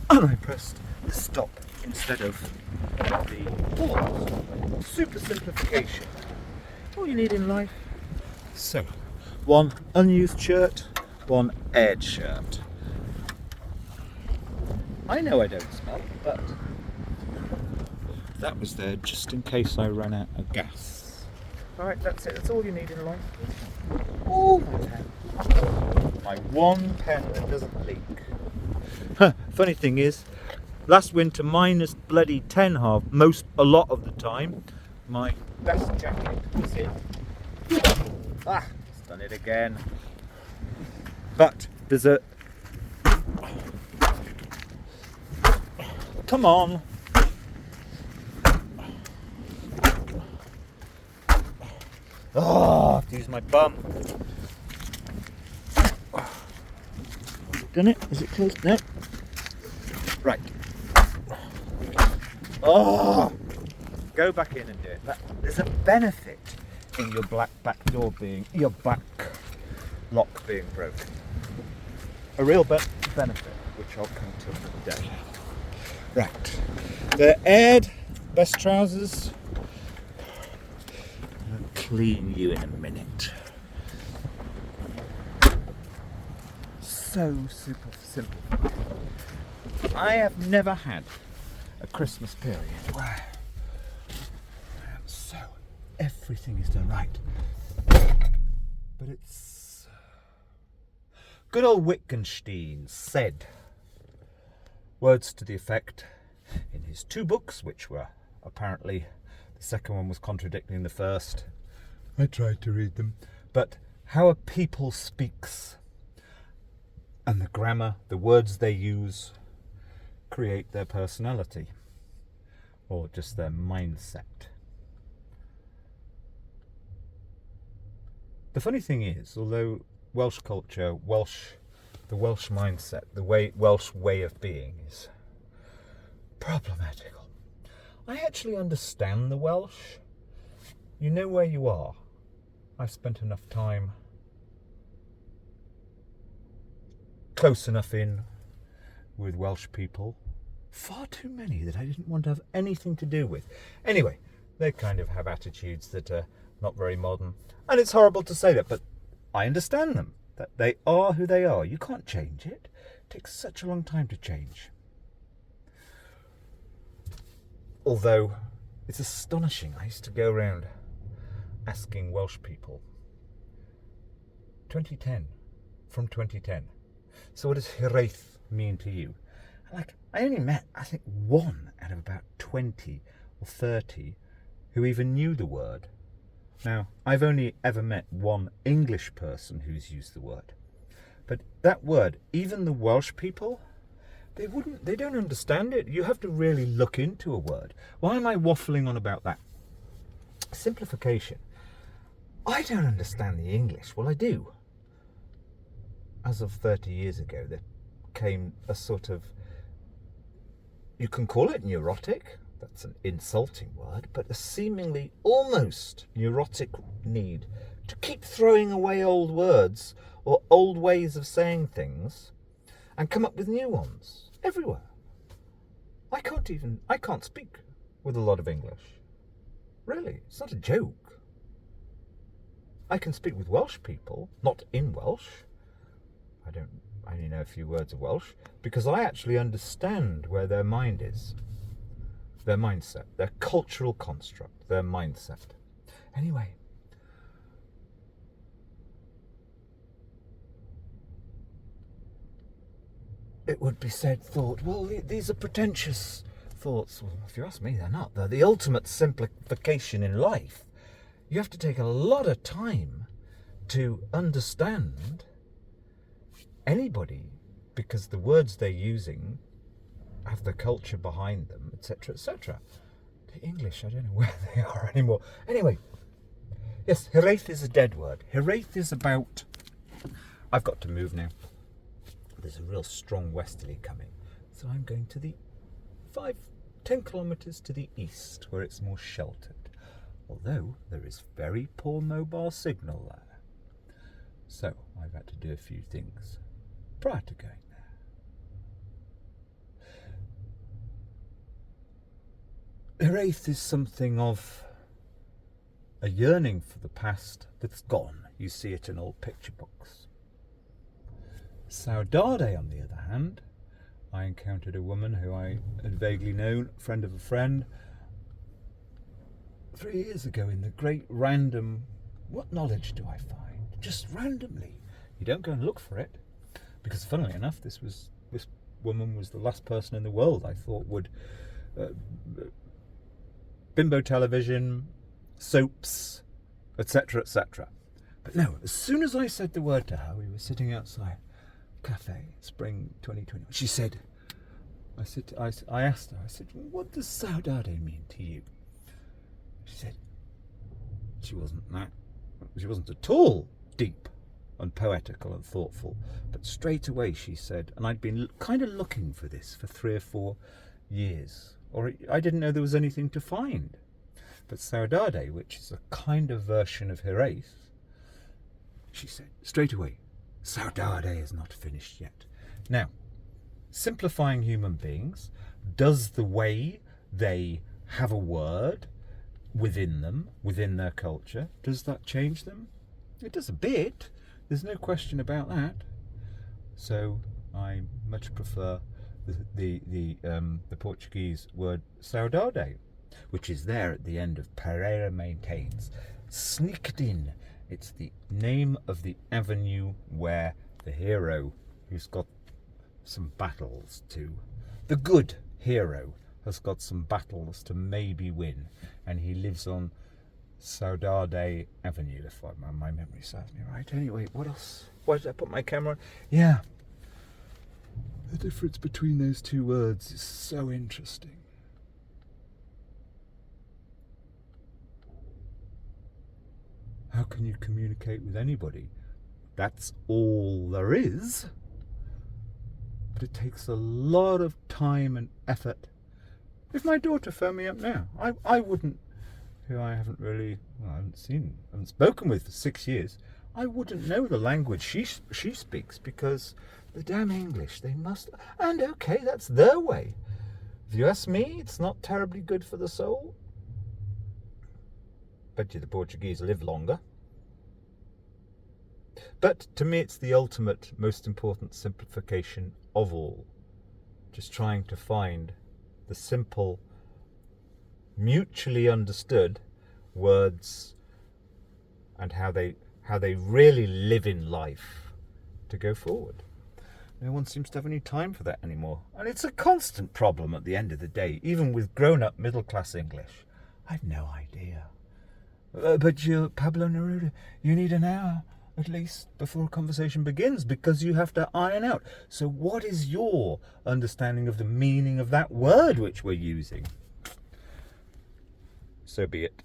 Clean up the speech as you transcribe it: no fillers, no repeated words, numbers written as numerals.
and I pressed the stop instead of the pause. Super simplification. All you need in life. So, one unused shirt, one aired shirt. I know I don't smell, but that was there just in case I ran out of gas. Alright, that's it. That's all you need in life. Oh, my pen. My one pen that doesn't leak. Funny thing is, last winter minus bloody 10 half, a lot of the time, my best jacket was in. It's done it again. But there's a... Come on. Oh, I have to use my bum. Done it? Is it close? No. Right. Oh, go back in and do it. There's a benefit in your back door being, your back lock being broken. A real benefit, which I'll come to another day. Right. They're aired, best trousers. I'll clean you in a minute. So super simple. I have never had a Christmas period where everything is done right. But it's... Good old Wittgenstein said words to the effect in his 2 books, which were apparently, the second one was contradicting the first. I tried to read them. But how a people speaks and the grammar, the words they use, create their personality or just their mindset. The funny thing is, although Welsh culture, the Welsh mindset, the Welsh way of being is problematical, I actually understand the Welsh. You know where you are. I've spent enough time close enough in with Welsh people. Far too many that I didn't want to have anything to do with. Anyway, they kind of have attitudes that are not very modern. And it's horrible to say that, but I understand them. That they are who they are. You can't change it. It takes such a long time to change. Although, it's astonishing. I used to go around asking Welsh people. 2010. From 2010. So what does hiraeth mean to you? I only met, I think, 1 out of about 20 or 30 who even knew the word. Now, I've only ever met 1 English person who's used the word. But that word, even the Welsh people, they don't understand it. You have to really look into a word. Why am I waffling on about that? Simplification. I don't understand the English. Well, I do. As of 30 years ago, there came a sort of, you can call it neurotic, that's an insulting word, but a seemingly almost neurotic need to keep throwing away old words or old ways of saying things and come up with new ones everywhere. I can't speak with a lot of English. Really, it's not a joke. I can speak with Welsh people, not in Welsh. I only know a few words of Welsh because I actually understand where their mind is. Their mindset, their cultural construct, their mindset. Anyway. It would be thought, well, these are pretentious thoughts. Well, if you ask me, they're not. They're the ultimate simplification in life. You have to take a lot of time to understand anybody because the words they're using have the culture behind them, etc., etc. The English, I don't know where they are anymore. Anyway, yes, hiraeth is a dead word. Hiraeth is about... I've got to move now. There's a real strong westerly coming. So I'm going to the 10 kilometres to the east, where it's more sheltered. Although there is very poor mobile signal there. So I've had to do a few things prior to going there. Hiraeth is something of a yearning for the past that's gone. You see it in old picture books. Saudade, on the other hand, I encountered a woman who I had vaguely known, a friend of a friend, 3 years ago in the great random, what knowledge do I find? Just randomly. You don't go and look for it. Because funnily enough, this woman was the last person in the world I thought would bimbo television, soaps, etc., etc. But no, as soon as I said the word to her, we were sitting outside cafe, spring 2020. She said, I asked her, I said, what does saudade mean to you? She said, she wasn't at all deep and poetical and thoughtful, but straight away she said, and I'd been kind of looking for this for 3 or 4 years, or I didn't know there was anything to find. But saudade, which is a kind of version of Hiraeth, she said straight away, saudade is not finished yet. Now, simplifying human beings, does the way they have a word within them, within their culture, does that change them? It does a bit. There's no question about that. So I much prefer the Portuguese word saudade, which is there at the end of Pereira Maintains. Sneaked in. It's the name of the avenue where the hero, who's got some battles to, the good hero has got some battles to maybe win, and he lives on Saudade Avenue, if my memory serves me right. Anyway, what else? Why did I put my camera on? Yeah. The difference between those two words is so interesting. How can you communicate with anybody? That's all there is. But it takes a lot of time and effort. If my daughter phoned me up now, I wouldn't, who I haven't spoken with for 6 years, I wouldn't know the language she speaks, because the damn English, they must, and okay, that's their way. If you ask me, it's not terribly good for the soul. Bet you the Portuguese live longer. But to me, it's the ultimate, most important simplification of all. Just trying to find the simple, mutually understood words and how they really live in life to go forward. No one seems to have any time for that anymore. And it's a constant problem at the end of the day, even with grown-up middle-class English. I've no idea. But you, Pablo Neruda, you need an hour at least before a conversation begins, because you have to iron out. So what is your understanding of the meaning of that word which we're using? So be it.